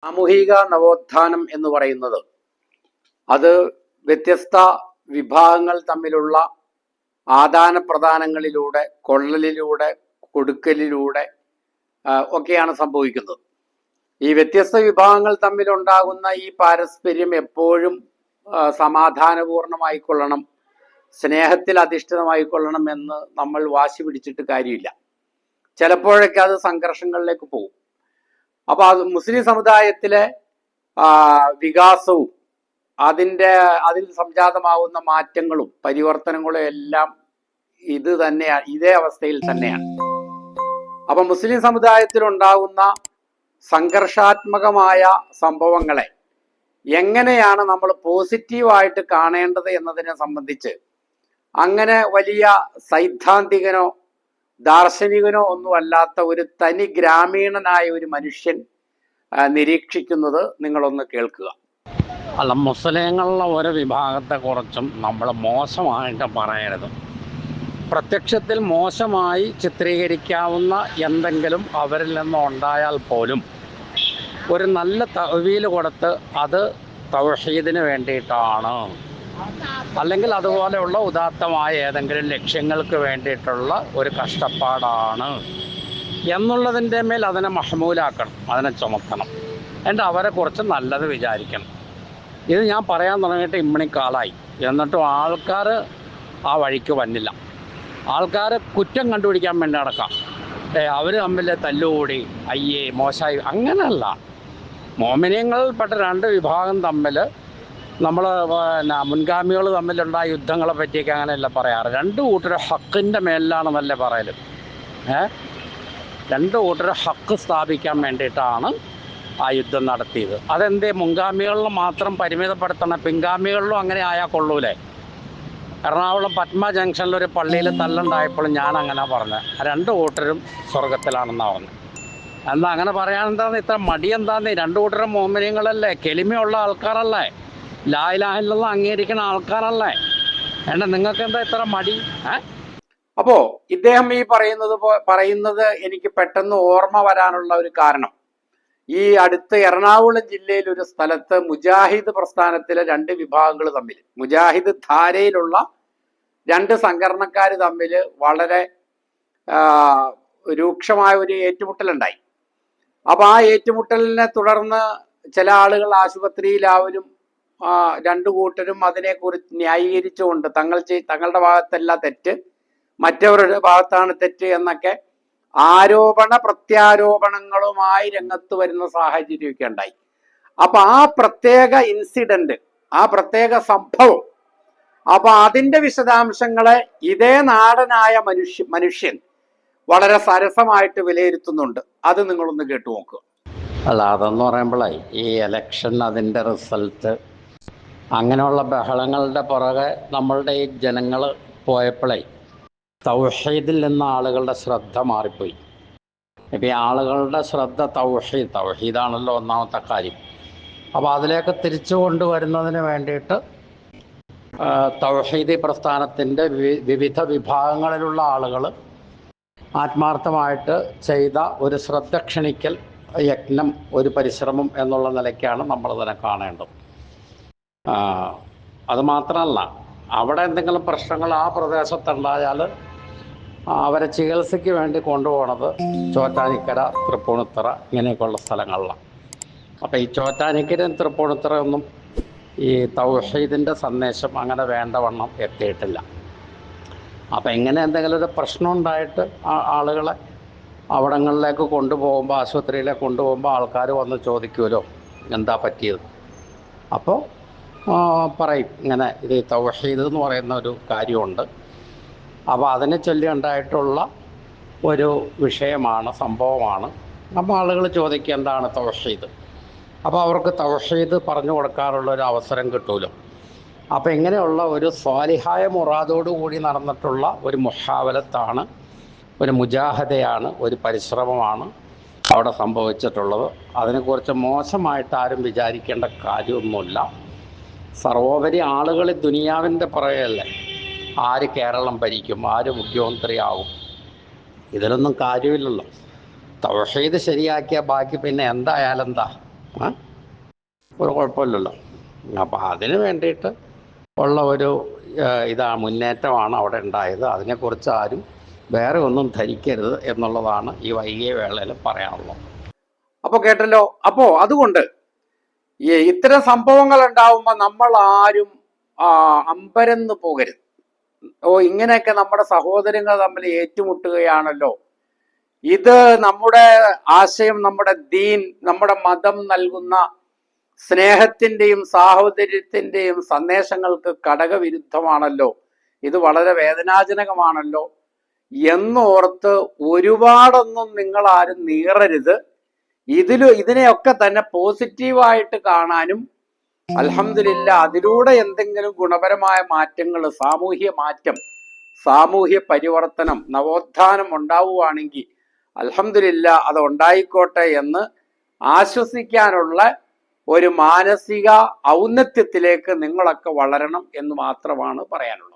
സാമൂഹിക നവോത്ഥാനം എന്ന് പറയുന്നത് അത് വ്യത്യസ്ത വിഭാഗങ്ങൾ തമ്മിലുള്ള ആദാന പ്രദാനങ്ങളിലൂടെ, കൊള്ളലിലൂടെ, കൊടുക്കലിലൂടെ ഒക്കെയാണ് സംഭവിക്കുന്നത്. ഈ വ്യത്യസ്ത വിഭാഗങ്ങൾ തമ്മിലുണ്ടാകുന്ന ഈ പാരസ്പര്യം എപ്പോഴും സമാധാനപൂർണമായിക്കൊള്ളണം, സ്നേഹത്തിൽ അധിഷ്ഠിതമായിക്കൊള്ളണം എന്ന് നമ്മൾ വാശി പിടിച്ചിട്ട് കാര്യമില്ല. ചിലപ്പോഴൊക്കെ അത് സംഘർഷങ്ങളിലേക്ക് പോകും. അപ്പൊ അത് മുസ്ലിം സമുദായത്തിലെ വികാസവും അതിൽ സംജാതമാവുന്ന മാറ്റങ്ങളും പരിവർത്തനങ്ങളും എല്ലാം ഇതേ അവസ്ഥയിൽ തന്നെയാണ്. അപ്പൊ മുസ്ലിം സമുദായത്തിൽ ഉണ്ടാകുന്ന സംഘർഷാത്മകമായ സംഭവങ്ങളെ എങ്ങനെയാണ് നമ്മൾ പോസിറ്റീവായിട്ട് കാണേണ്ടത് എന്നതിനെ സംബന്ധിച്ച് അങ്ങനെ വലിയ സൈദ്ധാന്തികനോ ദാർശനികനോ ഒന്നുമല്ലാത്ത ഒരു തനി ഗ്രാമീണനായ ഒരു മനുഷ്യൻ നിരീക്ഷിക്കുന്നത് നിങ്ങളൊന്ന് കേൾക്കുക. അല്ല, മുസ്ലിങ്ങളുടെ ഒരു വിഭാഗത്തെക്കുറിച്ചും നമ്മൾ മോശമായിട്ട് പറയരുത്. പ്രത്യക്ഷത്തിൽ മോശമായി ചിത്രീകരിക്കാവുന്ന എന്തെങ്കിലും അവരിൽ നിന്ന് ഉണ്ടായാൽ പോലും ഒരു നല്ല തഅ്വീൽ കൊടുത്ത് അത് തൗഹീദിന് വേണ്ടിയിട്ടാണ്, അല്ലെങ്കിൽ അതുപോലെയുള്ള ഉദാത്തമായ ഏതെങ്കിലും ലക്ഷ്യങ്ങൾക്ക് വേണ്ടിയിട്ടുള്ള ഒരു കഷ്ടപ്പാടാണ് എന്നുള്ളതിൻ്റെ മേൽ അതിനെ മഹ്മൂലാക്കണം, അതിനെ ചുമക്കണം. എന്നിട്ട് അവരെക്കുറിച്ച് നല്ലത് വിചാരിക്കണം. ഇത് ഞാൻ പറയാൻ തുടങ്ങിയിട്ട് ഇമ്മണിക്കാലായി, എന്നിട്ടും ആൾക്കാർ ആ വഴിക്ക് വന്നില്ല. ആൾക്കാർ കുറ്റം കണ്ടുപിടിക്കാൻ വേണ്ടി നടക്കാം. അവർ തമ്മിൽ തല്ലുകൂടി, അയ്യേ മോശമായി, അങ്ങനെയല്ല. മോമിനിയങ്ങളിൽപ്പെട്ട രണ്ട് വിഭാഗം തമ്മിൽ നമ്മൾ മുൻഗാമികൾ തമ്മിലുണ്ടായ യുദ്ധങ്ങളെ പറ്റിയൊക്കെ അങ്ങനെയല്ല പറയാറ്. രണ്ട് കൂട്ടരും ഹക്കിൻ്റെ മേലിലാണെന്നല്ലേ പറയല്. രണ്ട് കൂട്ടരും ഹക്ക് സ്ഥാപിക്കാൻ വേണ്ടിയിട്ടാണ് ആ യുദ്ധം നടത്തിയത്. അതെന്തേ മുൻഗാമികളിൽ മാത്രം പരിമിതപ്പെടുത്തണം? പിൻഗാമികളിലും അങ്ങനെ ആയാൽ കൊള്ളൂലേ? എറണാകുളം പത്മ ജംഗ്ഷനിലൊരു പള്ളിയിൽ തല്ലുണ്ടായപ്പോഴും ഞാൻ അങ്ങനെ പറഞ്ഞത്, രണ്ട് കൂട്ടരും സ്വർഗത്തിലാണെന്നാണ് പറഞ്ഞത്. എന്താ അങ്ങനെ പറയാനെന്താന്ന് ഇത്ര മടി? എന്താന്ന്? രണ്ട് കൂട്ടരും മോമിനിയങ്ങളല്ലേ, കെളിമയുള്ള ആൾക്കാരല്ലേ, ലാ ഇലാഹ ഇല്ലല്ലാഹ് അംഗീകരിക്കുന്ന ആൾക്കാരല്ലേ? നിങ്ങൾക്ക് എന്താ ഇത്ര മടി? അപ്പോ ഇദ്ദേഹം ഈ പറയുന്നത് എനിക്ക് പെട്ടെന്ന് ഓർമ്മ വരാനുള്ള ഒരു കാരണം, ഈ അടുത്ത് എറണാകുളം ജില്ലയിൽ ഒരു സ്ഥലത്ത് മുജാഹിദ് പ്രസ്ഥാനത്തിലെ രണ്ട് വിഭാഗങ്ങൾ തമ്മിൽ, മുജാഹിദ് ധാരയിലുള്ള രണ്ട് സംഘടനക്കാർ തമ്മിൽ വളരെ രൂക്ഷമായ ഒരു ഏറ്റുമുട്ടലുണ്ടായി. അപ്പൊ ആ ഏറ്റുമുട്ടലിനെ തുടർന്ന് ചില ആളുകൾ ആശുപത്രിയിലാവരും രണ്ടു കൂട്ടരും അതിനെക്കുറിച്ച് ന്യായീകരിച്ചുകൊണ്ട് തങ്ങളുടെ ഭാഗത്തല്ല തെറ്റ്, മറ്റവരുടെ ഭാഗത്താണ് തെറ്റ് എന്നൊക്കെ ആരോപണ പ്രത്യാരോപണങ്ങളുമായി രംഗത്ത് വരുന്ന സാഹചര്യമൊക്കെ ഉണ്ടായി. അപ്പൊ ആ പ്രത്യേക ഇൻസിഡന്റ്, ആ പ്രത്യേക സംഭവം, അപ്പൊ അതിന്റെ വിശദാംശങ്ങളെ ഇതേ നാടനായ മനുഷ്യൻ വളരെ സരസമായിട്ട് വിലയിരുത്തുന്നുണ്ട്. അത് നിങ്ങളൊന്ന് കേട്ടു നോക്കുക. അല്ല, അതെന്ന് പറയുമ്പോഴേ ഈ എലക്ഷൻ, അതിൻ്റെ റിസൾട്ട്, അങ്ങനെയുള്ള ബഹളങ്ങളുടെ പുറകെ നമ്മളുടെ ഈ ജനങ്ങൾ പോയപ്പോഴേ തൗഹീദിൽ നിന്ന് ആളുകളുടെ ശ്രദ്ധ മാറിപ്പോയി. ഇപ്പം ഈ ആളുകളുടെ ശ്രദ്ധ തൗഹീദാണല്ലോ ഒന്നാമത്തെ കാര്യം. അപ്പോൾ അതിലേക്ക് തിരിച്ചു കൊണ്ടുവരുന്നതിന് വേണ്ടിയിട്ട് തൗഹീദി പ്രസ്ഥാനത്തിൻ്റെ വിവിധ വിഭാഗങ്ങളിലുള്ള ആളുകൾ ആത്മാർത്ഥമായിട്ട് ചെയ്ത ഒരു ശ്രദ്ധ ക്ഷണിക്കൽ യജ്ഞം, ഒരു പരിശ്രമം എന്നുള്ള നിലയ്ക്കാണ് നമ്മളതിനെ കാണേണ്ടത്. അതുമാത്രമല്ല, അവിടെ എന്തെങ്കിലും പ്രശ്നങ്ങൾ ആ പ്രദേശത്തുണ്ടായാൽ അവരെ ചികിത്സയ്ക്ക് വേണ്ടി കൊണ്ടുപോകണത് ചോറ്റാനിക്കര, തൃപ്പൂണിത്തുറ ഇങ്ങനെയൊക്കെയുള്ള സ്ഥലങ്ങളിലാണ്. അപ്പോൾ ഈ ചോറ്റാനിക്കരയും തൃപ്പൂണിത്തുറയൊന്നും ഈ തൗഹീദിൻ്റെ സന്ദേശം അങ്ങനെ വേണ്ടവണ്ണം എത്തിയിട്ടില്ല. അപ്പം എങ്ങനെ എന്തെങ്കിലും ഒരു പ്രശ്നം ഉണ്ടായിട്ട് ആളുകളെ അവിടങ്ങളിലേക്ക് കൊണ്ടുപോകുമ്പോൾ, ആശുപത്രിയിലേക്ക് കൊണ്ടുപോകുമ്പോൾ ആൾക്കാർ വന്ന് ചോദിക്കുമല്ലോ എന്താ പറ്റിയത്. അപ്പോൾ പറയും ഇങ്ങനെ ഇത് തൗഹീദ് എന്ന് പറയുന്ന ഒരു കാര്യമുണ്ട്, അപ്പോൾ അതിനെ ചൊല്ലി ഉണ്ടായിട്ടുള്ള ഒരു വിഷയമാണ്, സംഭവമാണ്. അപ്പോൾ ആളുകൾ ചോദിക്കുക എന്താണ് തൗഹീദ്. അപ്പോൾ അവർക്ക് തൗഹീദ് പറഞ്ഞു കൊടുക്കാറുള്ള ഒരു അവസരം കിട്ടുമല്ലോ. അപ്പോൾ ഇങ്ങനെയുള്ള ഒരു സ്വാലിഹായ മുറാദോടു കൂടി നടന്നിട്ടുള്ള ഒരു മുഹാവലത്താണ്, ഒരു മുജാഹദയാണ്, ഒരു പരിശ്രമമാണ് അവിടെ സംഭവിച്ചിട്ടുള്ളത്. അതിനെക്കുറിച്ച് മോശമായിട്ട് ആരും വിചാരിക്കേണ്ട കാര്യമൊന്നുമില്ല. സർവോപരി ആളുകൾ ദുനിയാവിൻ്റെ പുറകെയല്ലേ, ആര് കേരളം ഭരിക്കും, ആര് മുഖ്യമന്ത്രിയാവും, ഇതിലൊന്നും കാര്യമില്ലല്ലോ. തൗഹീദ് ശരിയാക്കിയ ബാക്കി പിന്നെ എന്തായാലെന്താ, ആ ഒരു കുഴപ്പമില്ലല്ലോ. അപ്പം അതിന് വേണ്ടിയിട്ട് ഉള്ള ഒരു മുന്നേറ്റമാണ് അവിടെ ഉണ്ടായത്. അതിനെക്കുറിച്ച് ആരും വേറെ ഒന്നും ധരിക്കരുത് എന്നുള്ളതാണ് ഈ വൈകിയ വേളയിൽ പറയാനുള്ളത്. അപ്പൊ കേട്ടല്ലോ. അപ്പോ അതുകൊണ്ട് ഇത്തരം സംഭവങ്ങൾ ഉണ്ടാവുമ്പോൾ നമ്മൾ ആരും അമ്പരന്ന് പോകരുത്. ഇങ്ങനെയൊക്കെ നമ്മുടെ സഹോദരങ്ങൾ തമ്മിൽ ഏറ്റുമുട്ടുകയാണല്ലോ, ഇത് നമ്മുടെ ആശയം, നമ്മുടെ ദീൻ, നമ്മുടെ മതം നൽകുന്ന സ്നേഹത്തിന്റെയും സാഹോദര്യത്തിന്റെയും സന്ദേശങ്ങൾക്ക് കടകവിരുദ്ധമാണല്ലോ, ഇത് വളരെ വേദനാജനകമാണല്ലോ എന്നോർത്ത് ഒരുപാടൊന്നും നിങ്ങൾ ആരും നീറരുത്. ഇതിനെയൊക്കെ തന്നെ പോസിറ്റീവായിട്ട് കാണാനും അൽഹംദുലില്ലാ അതിലൂടെ എന്തെങ്കിലും ഗുണപരമായ മാറ്റങ്ങൾ, സാമൂഹ്യ മാറ്റം, സാമൂഹ്യ പരിവർത്തനം, നവോത്ഥാനം ഉണ്ടാവുകയാണെങ്കിൽ അൽഹംദുലില്ലാ അത് ഉണ്ടായിക്കോട്ടെ എന്ന് ആശ്വസിക്കാനുള്ള ഒരു മാനസിക ഔന്നത്യത്തിലേക്ക് നിങ്ങളൊക്കെ വളരണം എന്ന് മാത്രമാണ് പറയാനുള്ളത്.